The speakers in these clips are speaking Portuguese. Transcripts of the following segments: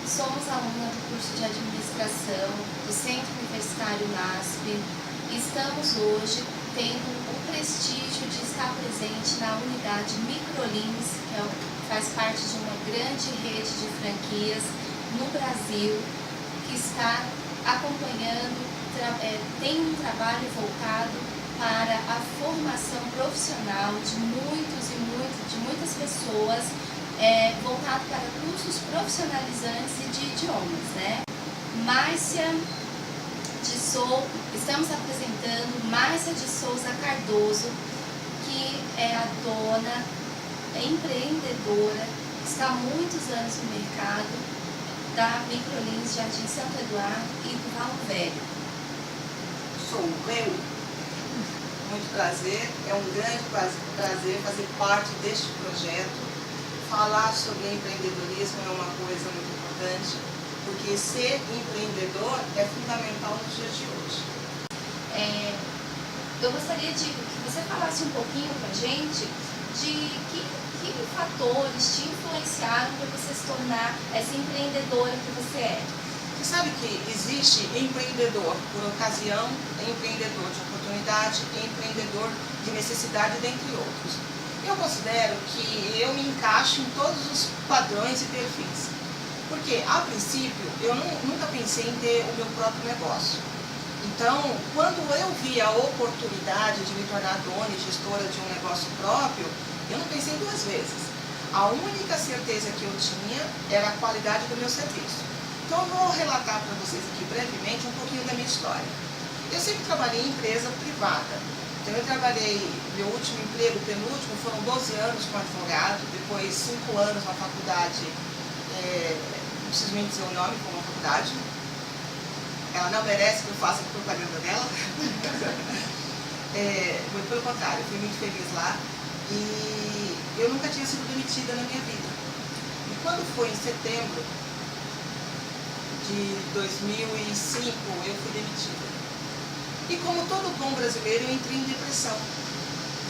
somos aluna do curso de Administração do Centro Universitário NASP e estamos hoje tendo o prestígio de estar presente na unidade Microlins, que faz parte de uma grande rede de franquias no Brasil, que está acompanhando, tem um trabalho voltado para a formação profissional de muitas pessoas, voltado para cursos profissionalizantes e de idiomas, né? Estamos apresentando Márcia de Souza Cardoso, que é a dona, empreendedora, está há muitos anos no mercado, da Microlins Jardim Santo Eduardo e do Valo Velho. Sou eu. Muito prazer, é um grande prazer fazer parte deste projeto. Falar sobre empreendedorismo é uma coisa muito importante, porque ser empreendedor é fundamental nos dias de hoje. Eu gostaria de que você falasse um pouquinho com a gente de que fatores te influenciaram para você se tornar essa empreendedora que você é. Você sabe que existe empreendedor por ocasião, empreendedor de oportunidade, empreendedor de necessidade, dentre outros. Eu considero que eu me encaixo em todos os padrões e perfis. Porque, a princípio, eu nunca pensei em ter o meu próprio negócio. Então, quando eu vi a oportunidade de me tornar dona e gestora de um negócio próprio, eu não pensei duas vezes. A única certeza que eu tinha era a qualidade do meu serviço. Então, eu vou relatar para vocês aqui brevemente um pouquinho da minha história. Eu sempre trabalhei em empresa privada. Então, eu trabalhei, meu último emprego, penúltimo, foram 12 anos como advogado, depois 5 anos na faculdade, não preciso nem dizer o nome, como uma faculdade. Ela não merece que eu faça propaganda dela. Muito pelo contrário, eu fui muito feliz lá e eu nunca tinha sido demitida na minha vida. E quando foi em setembro de 2005, eu fui demitida. E como todo bom brasileiro, eu entrei em depressão.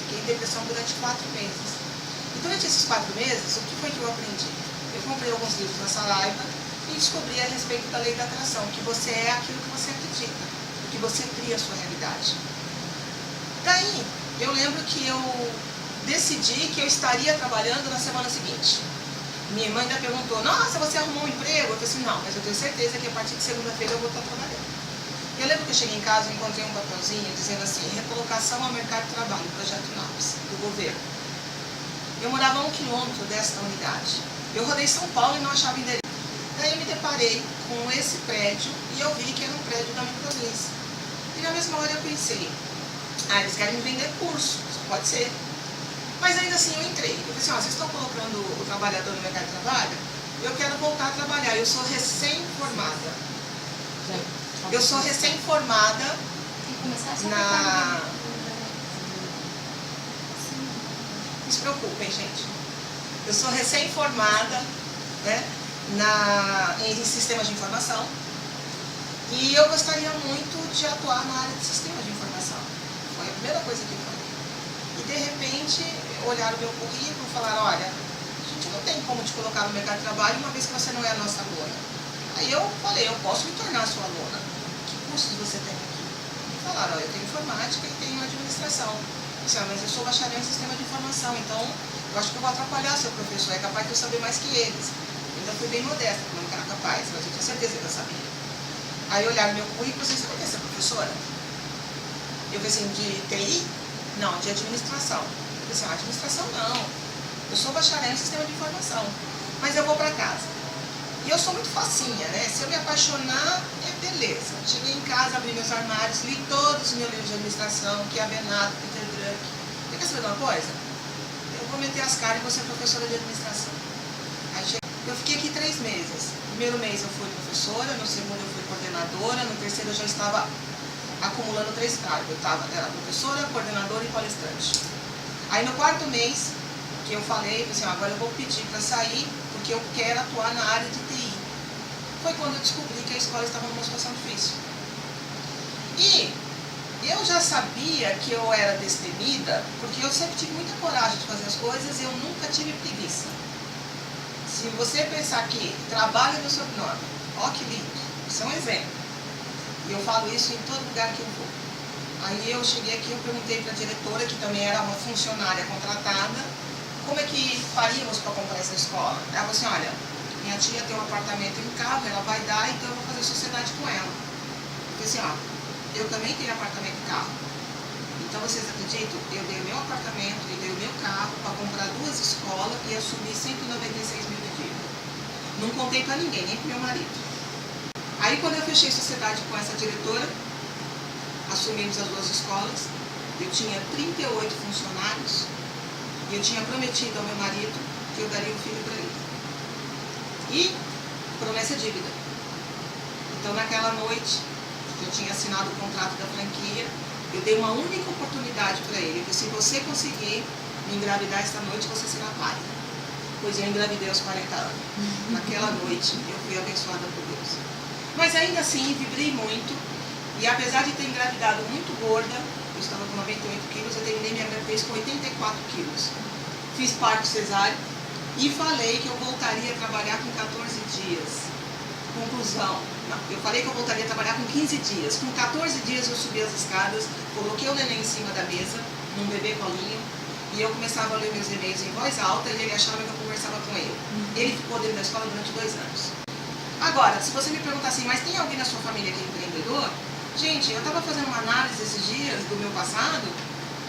Fiquei em depressão durante 4 meses. E durante esses 4 meses, o que foi que eu aprendi? Eu comprei alguns livros na Saraiva e descobri a respeito da lei da atração, que você é aquilo que você acredita, que você cria a sua realidade. Daí, eu lembro que eu decidi que eu estaria trabalhando na semana seguinte. Minha irmã ainda perguntou, nossa, você arrumou um emprego? Eu falei assim, não, mas eu tenho certeza que a partir de segunda-feira eu vou estar trabalhando. Eu lembro que eu cheguei em casa e encontrei um papelzinho dizendo assim, recolocação ao mercado de trabalho, projeto NAPS, do governo. Eu morava a 1 quilômetro desta unidade. Eu rodei São Paulo e não achava endereço. Daí eu me deparei com esse prédio e eu vi que era um prédio da Microlins. E na mesma hora eu pensei, eles querem me vender curso, só pode ser. Mas ainda assim eu entrei. Eu falei assim, vocês estão colocando o trabalhador no mercado de trabalho? Eu quero voltar a trabalhar, eu sou recém-formada. Eu sou recém-formada na... Não se preocupem, gente. Eu sou recém-formada, né, em sistemas de informação e eu gostaria muito de atuar na área de sistemas de informação. Foi a primeira coisa que eu falei. E de repente, olharam o meu currículo e falaram, olha, a gente não tem como te colocar no mercado de trabalho uma vez que você não é a nossa aluna. Aí eu falei, eu posso me tornar sua aluna. Que cursos você tem aqui? E falaram, eu tenho informática e tenho administração. Eu disse, mas eu sou bacharel em sistema de informação, então eu acho que eu vou atrapalhar seu professor, é capaz de eu saber mais que eles. Eu fui bem modesta, porque eu não era capaz, mas eu tinha certeza que eu sabia. Aí olharam meu currículo e você não quer ser professora? Eu falei assim, de TI? Não, de administração. Eu falei assim, administração não. Eu sou bacharel em sistema de informação, mas eu vou para casa. E eu sou muito facinha, né? Se eu me apaixonar, é beleza. Cheguei em casa, abri meus armários, li todos os meus livros de administração, que é a Venato, Peter Druck. Você quer saber de uma coisa? Eu vou meter as caras e vou ser professora de administração. Aí eu fiquei aqui 3 meses. No primeiro mês eu fui professora, no segundo eu fui coordenadora, no terceiro eu já estava acumulando 3 cargos. Eu era professora, coordenadora e palestrante. Aí no 4º mês que eu falei assim, agora eu vou pedir para sair, porque eu quero atuar na área de TI. Foi quando eu descobri que a escola estava numa situação difícil. E eu já sabia que eu era destemida, porque eu sempre tive muita coragem de fazer as coisas e eu nunca tive preguiça. Se Se você pensar que trabalha no sobrenome, ó que lindo, isso é um exemplo. E eu falo isso em todo lugar que eu vou. Aí eu cheguei aqui, eu perguntei para a diretora, que também era uma funcionária contratada, como é que faríamos para comprar essa escola. Ela falou assim, olha, minha tia tem um apartamento em carro, ela vai dar, então eu vou fazer sociedade com ela. Eu falei assim, ó, eu também tenho apartamento em carro. Então vocês acreditam? Eu dei o meu apartamento, eu dei o meu carro para comprar 2 escolas e assumi 196 mil de dívida. Não contei para ninguém, nem para meu marido. Aí quando eu fechei sociedade com essa diretora, assumimos as 2 escolas, eu tinha 38 funcionários e eu tinha prometido ao meu marido que eu daria um filho para ele. E promessa é dívida. Então naquela noite, eu tinha assinado o contrato da franquia, eu dei uma única oportunidade para ele. Eu disse, se você conseguir me engravidar esta noite, você será pai. Pois eu engravidei aos 40 anos. Naquela noite, eu fui abençoada por Deus. Mas ainda assim, vibrei muito. E apesar de ter engravidado muito gorda, eu estava com 98 quilos, eu terminei minha gravidez com 84 quilos. Fiz parto cesáreo e falei que eu voltaria a trabalhar com 14 dias. Conclusão, eu falei que eu voltaria a trabalhar com 15 dias. Com 14 dias eu subi as escadas, coloquei o neném em cima da mesa, num bebê colinho, e eu começava a ler meus e-mails em voz alta e ele achava que eu conversava com ele. Ele ficou dentro da escola durante 2 anos. Agora, se você me perguntar assim, mas tem alguém na sua família que é empreendedor? Gente, eu estava fazendo uma análise esses dias do meu passado.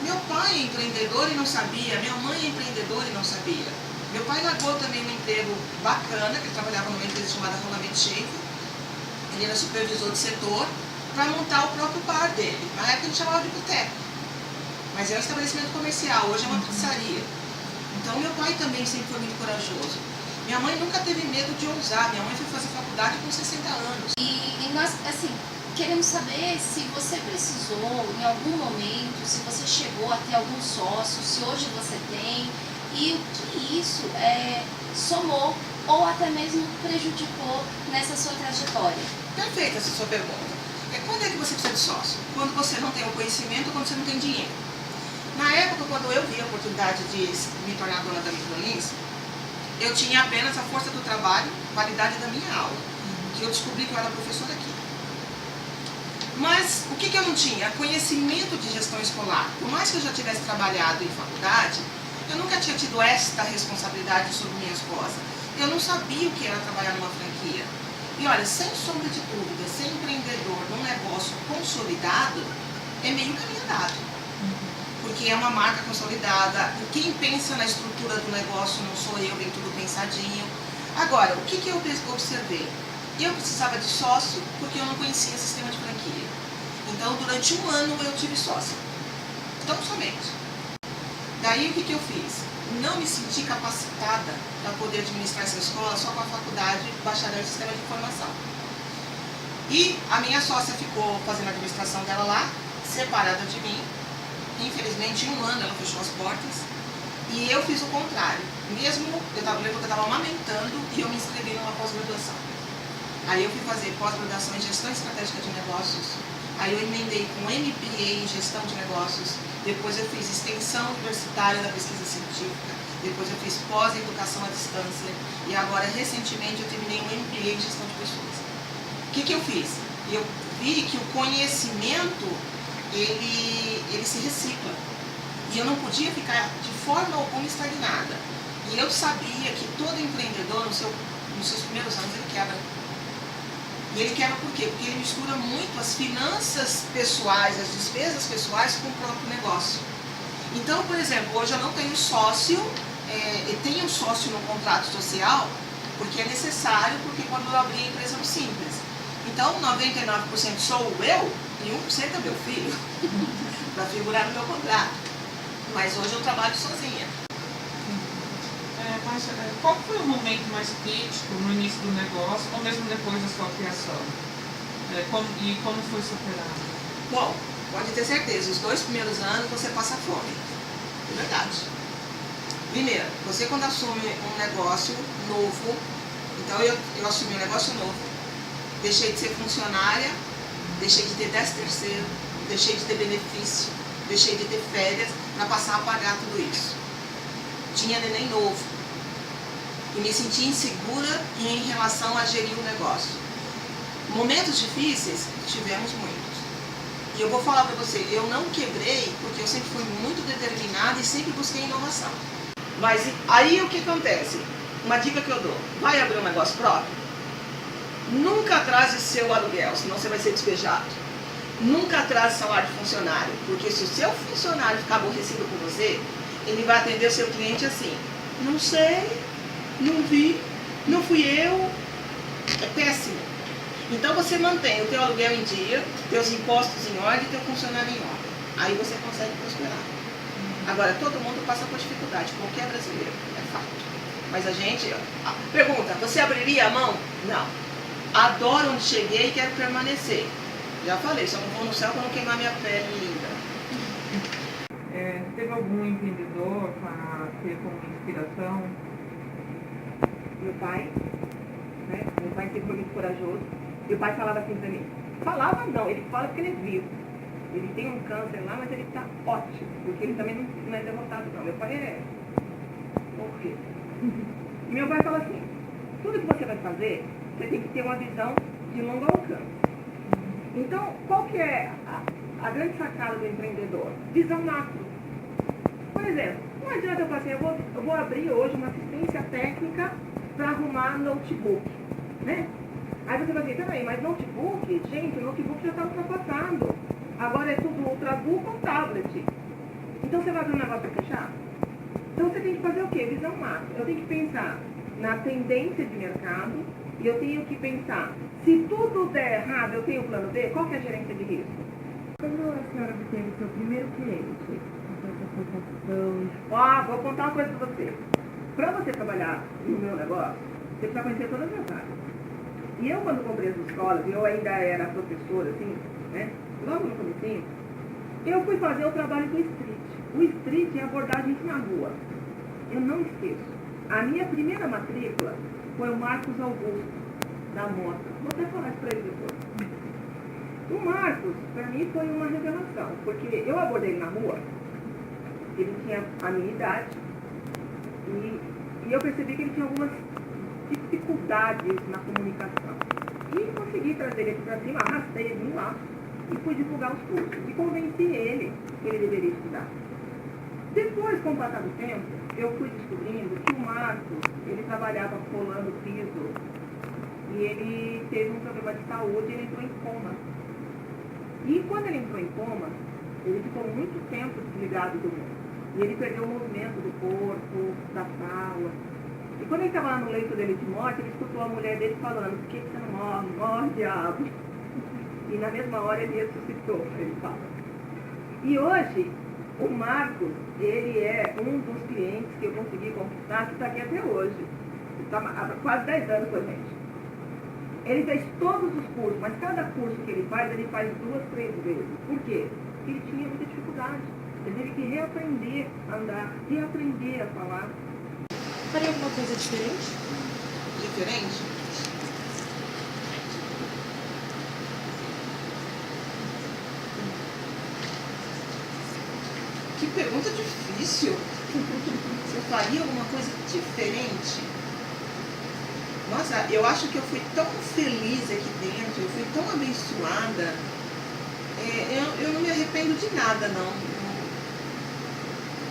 Meu pai é empreendedor e não sabia, minha mãe é empreendedora e não sabia. Meu pai largou também um emprego bacana, que ele trabalhava numa empresa chamada Rolamento Shape. Ele era supervisor de setor, para montar o próprio bar dele. Na época a gente chamava de boteco. Mas é um estabelecimento comercial, hoje é uma pizzaria. Então meu pai também sempre foi muito corajoso. Minha mãe nunca teve medo de ousar, minha mãe foi fazer faculdade com 60 anos. E nós, assim, queremos saber se você precisou, em algum momento, se você chegou a ter algum sócio, se hoje você tem, e o que isso somou ou até mesmo prejudicou nessa sua trajetória. Perfeita essa sua pergunta. Quando é que você precisa de sócio? Quando você não tem o conhecimento ou quando você não tem dinheiro. Na época, quando eu vi a oportunidade de me tornar dona da Microlins, eu tinha apenas a força do trabalho, qualidade da minha aula, que eu descobri que eu era professora aqui. Mas o que eu não tinha? Conhecimento de gestão escolar. Por mais que eu já tivesse trabalhado em faculdade, eu nunca tinha tido esta responsabilidade sobre minhas costas. Eu não sabia o que era trabalhar numa franquia. E olha, sem sombra de dúvida, ser empreendedor num negócio consolidado é meio caminho andado. Porque é uma marca consolidada, quem pensa na estrutura do negócio não sou eu, vem tudo pensadinho. Agora, o que eu observei? Eu precisava de sócio porque eu não conhecia o sistema de franquia. Então, durante 1 ano eu tive sócio. Tão somente. Daí, o que eu fiz? Não me senti capacitada para poder administrar essa escola só com a faculdade bacharel em sistema de informação. E a minha sócia ficou fazendo a administração dela lá, separada de mim. Infelizmente, em 1 ano ela fechou as portas. E eu fiz o contrário. Mesmo eu estava amamentando e eu me inscrevi numa pós-graduação. Aí eu fui fazer pós-graduação em gestão estratégica de negócios. Aí eu emendei com MBA em gestão de negócios. Depois eu fiz extensão universitária da pesquisa científica. Depois eu fiz pós-educação à distância. E agora, recentemente, eu terminei um MBA em gestão de pessoas. O que eu fiz? Eu vi que o conhecimento, ele se recicla. E eu não podia ficar de forma alguma estagnada. E eu sabia que todo empreendedor, nos seus primeiros anos, ele quebra. E ele quebra por quê? Porque ele mistura muito as finanças pessoais, as despesas pessoais com o próprio negócio. Então, por exemplo, hoje eu não tenho sócio, eu tenho um sócio no contrato social, porque é necessário, porque quando eu abri a empresa no Simples. Então, 99% sou eu e 1% é meu filho, para figurar no meu contrato. Mas hoje eu trabalho sozinha. Mas qual foi o momento mais crítico no início do negócio, ou mesmo depois da sua criação? E como foi superado? Bom, pode ter certeza, os 2 primeiros anos você passa fome. É verdade. Primeiro, você quando assume um negócio novo, então eu assumi um negócio novo, deixei de ser funcionária, deixei de ter 13º, deixei de ter benefício, deixei de ter férias para passar a pagar tudo isso. Tinha neném novo. e me senti insegura em relação a gerir o negócio. Momentos difíceis, tivemos muitos. E eu vou falar para você, eu não quebrei porque eu sempre fui muito determinada e sempre busquei inovação. Mas aí o que acontece? Uma dica que eu dou, vai abrir um negócio próprio? Nunca atrase seu aluguel, senão você vai ser despejado. Nunca atrase salário de funcionário, porque se o seu funcionário ficar aborrecido com você, ele vai atender o seu cliente assim, não sei, não vi, não fui eu, é péssimo. Então você mantém o teu aluguel em dia, teus impostos em ordem e teu funcionário em ordem. Aí você consegue prosperar. Agora, todo mundo passa por dificuldade, qualquer brasileiro, é fato. Mas a gente... Pergunta, você abriria a mão? Não. Adoro onde cheguei e quero permanecer. Já falei, só não vou no céu para não queimar minha pele linda. Teve algum empreendedor para ter como inspiração? Meu pai, né? Meu pai sempre foi muito corajoso. Meu pai falava assim pra mim. Falava não, ele fala porque ele é vivo. Ele tem um câncer lá, mas ele tá ótimo. Porque ele também não é derrotado não. Meu pai é horrível. Meu pai fala assim, tudo que você vai fazer, você tem que ter uma visão de longo alcance. Então, qual que é a grande sacada do empreendedor? Visão macro. Por exemplo, não adianta eu falar assim, eu vou abrir hoje uma assistência técnica para arrumar notebook, né? Aí você vai dizer, peraí, mas notebook, gente, o notebook já está ultrapassado. Agora é tudo ultrabook ou tablet. Então você vai abrir um negócio para fechar? Então você tem que fazer o quê? Visão macro. Eu tenho que pensar na tendência de mercado e eu tenho que pensar, se tudo der errado, eu tenho o plano B, qual que é a gerência de risco? Quando a senhora obteve seu primeiro cliente, Vou contar uma coisa para você. Para você trabalhar no meu negócio, você precisa conhecer todas as áreas. E eu, quando comprei as escolas, eu ainda era professora, assim, né? Logo no comecinho, eu fui fazer o trabalho do street. O street é abordagens na rua. Eu não esqueço. A minha primeira matrícula foi o Marcos Augusto, da Mota. Vou até falar isso para ele depois. O Marcos, para mim, foi uma revelação, porque eu abordei ele na rua, ele tinha a minha idade, e eu percebi que ele tinha algumas dificuldades na comunicação. E consegui trazer ele aqui para cima, arrastei ele lá e fui divulgar os cursos. E convenci ele que ele deveria estudar. Depois, com o passar do tempo, eu fui descobrindo que o Marcos, ele trabalhava colando piso e ele teve um problema de saúde e ele entrou em coma. E quando ele entrou em coma, ele ficou muito tempo desligado do mundo. E ele perdeu o movimento do corpo, da fala. E quando ele estava lá no leito dele de morte, ele escutou a mulher dele falando, por que você não morre? Morre, diabo. E na mesma hora ele ressuscitou, ele fala. E hoje, o Marcos, ele é um dos clientes que eu consegui conquistar, que está aqui até hoje. Está há quase 10 anos com a gente. Ele fez todos os cursos, mas cada curso que ele faz 2, 3 vezes. Por quê? Porque ele tinha muita dificuldade. Ele teve que reaprender a andar, reaprender a falar. faria alguma coisa diferente? Diferente? Que pergunta difícil. Você faria alguma coisa diferente? Nossa, eu acho que eu fui tão feliz aqui dentro, eu fui tão abençoada. Eu não me arrependo de nada, não.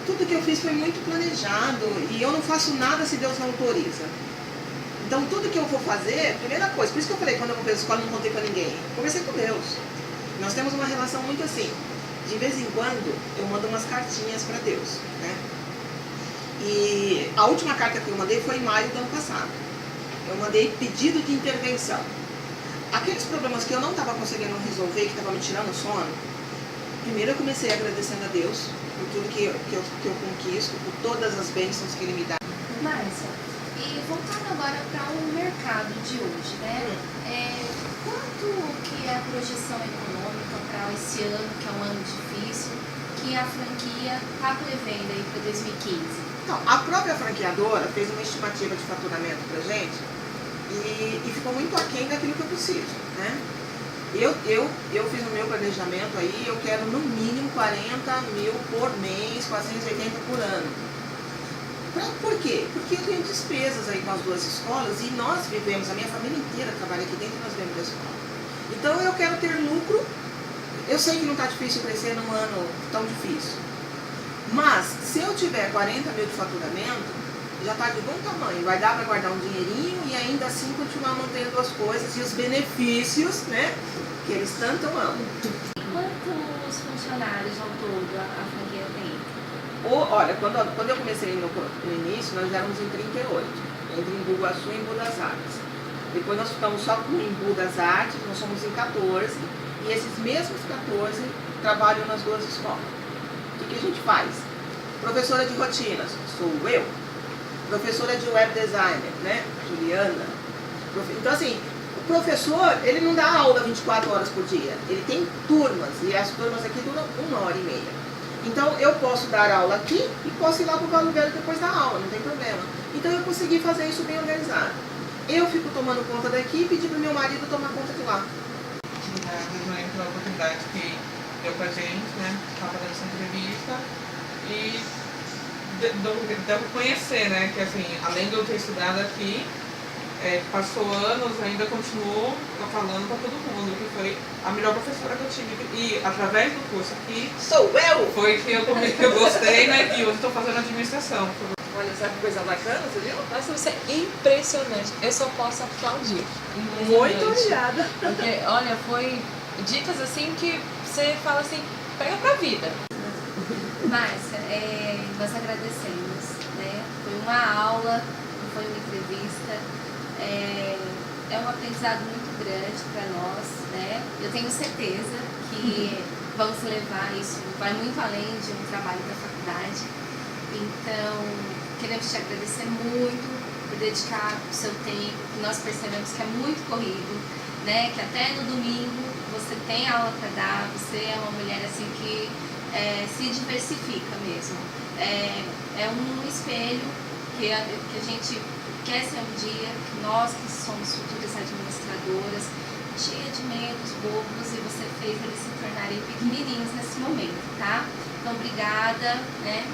Tudo que eu fiz foi muito planejado e eu não faço nada se Deus não autoriza. Então tudo que eu vou fazer, primeira coisa, por isso que eu falei, quando eu comprei a escola, eu não contei pra ninguém. Conversei com Deus. Nós temos uma relação muito assim. De vez em quando, eu mando umas cartinhas para Deus, né? E a última carta que eu mandei foi em maio do ano passado. Eu mandei pedido de intervenção. Aqueles problemas que eu não estava conseguindo resolver, que estavam me tirando o sono, primeiro eu comecei agradecendo a Deus por tudo que eu conquisto, por todas as bênçãos que Ele me dá. Márcia, e voltando agora para o mercado de hoje, né? Quanto que é a projeção econômica para esse ano, que é um ano difícil, que a franquia está prevendo aí para 2015? Então, a própria franqueadora fez uma estimativa de faturamento para gente e ficou muito aquém daquilo que eu preciso, né? Eu fiz o meu planejamento aí, eu quero no mínimo 40 mil por mês, 480 por ano. Por quê? Porque eu tenho despesas aí com as duas escolas e nós vivemos, a minha família inteira trabalha aqui dentro e nós vivemos da escola. Então eu quero ter lucro. Eu sei que não está difícil crescer num ano tão difícil. Mas se eu tiver 40 mil de faturamento, já está de bom tamanho. Vai dar para guardar um dinheirinho e ainda assim continuar mantendo as coisas e os benefícios, né, que eles tanto amam. Quantos funcionários ao todo a franquia tem? Olha, quando eu comecei no início, nós éramos em 38, entre Embu Guaçu e Embu das Artes. Depois nós ficamos só com Embu das Artes, nós somos em 14, e esses mesmos 14 trabalham nas duas escolas. O que a gente faz? Professora de rotinas, sou eu. Professora de web designer, né? Juliana. Então assim, o professor, ele não dá aula 24 horas por dia. Ele tem turmas, e as turmas aqui duram 1h30. Então eu posso dar aula aqui e posso ir lá para o Valo Velho depois da aula, não tem problema. Então eu consegui fazer isso bem organizado. Eu fico tomando conta daqui e pedi para o meu marido tomar conta de lá. Obrigada, pela oportunidade que deu pra gente, né? Estava dando essa entrevista e deu pra conhecer, né? Que assim, além de eu ter estudado aqui, passou anos, ainda continuou falando para todo mundo que foi a melhor professora que eu tive. E através do curso aqui, Sou eu! foi que eu gostei, né? E hoje estou fazendo administração. Olha, sabe que coisa bacana, você viu? Nossa, você é impressionante. Eu só posso aplaudir. Muito obrigada! Porque, olha, foi dicas assim que você fala assim, pega pra vida. Márcia, nós agradecemos, né? Foi uma aula, não foi uma entrevista. É um aprendizado muito grande para nós, né? Eu tenho certeza que vamos levar isso, vai muito além de um trabalho da faculdade. Então, queremos te agradecer muito por dedicar o seu tempo, que nós percebemos que é muito corrido, né? Que até no domingo você tem aula para dar, você é uma mulher assim que se diversifica mesmo. É um espelho que a gente quer ser um dia, que nós que somos futuras administradoras, cheia de medos, bobos, e você fez eles se tornarem pequenininhos nesse momento, tá? Então, obrigada, né?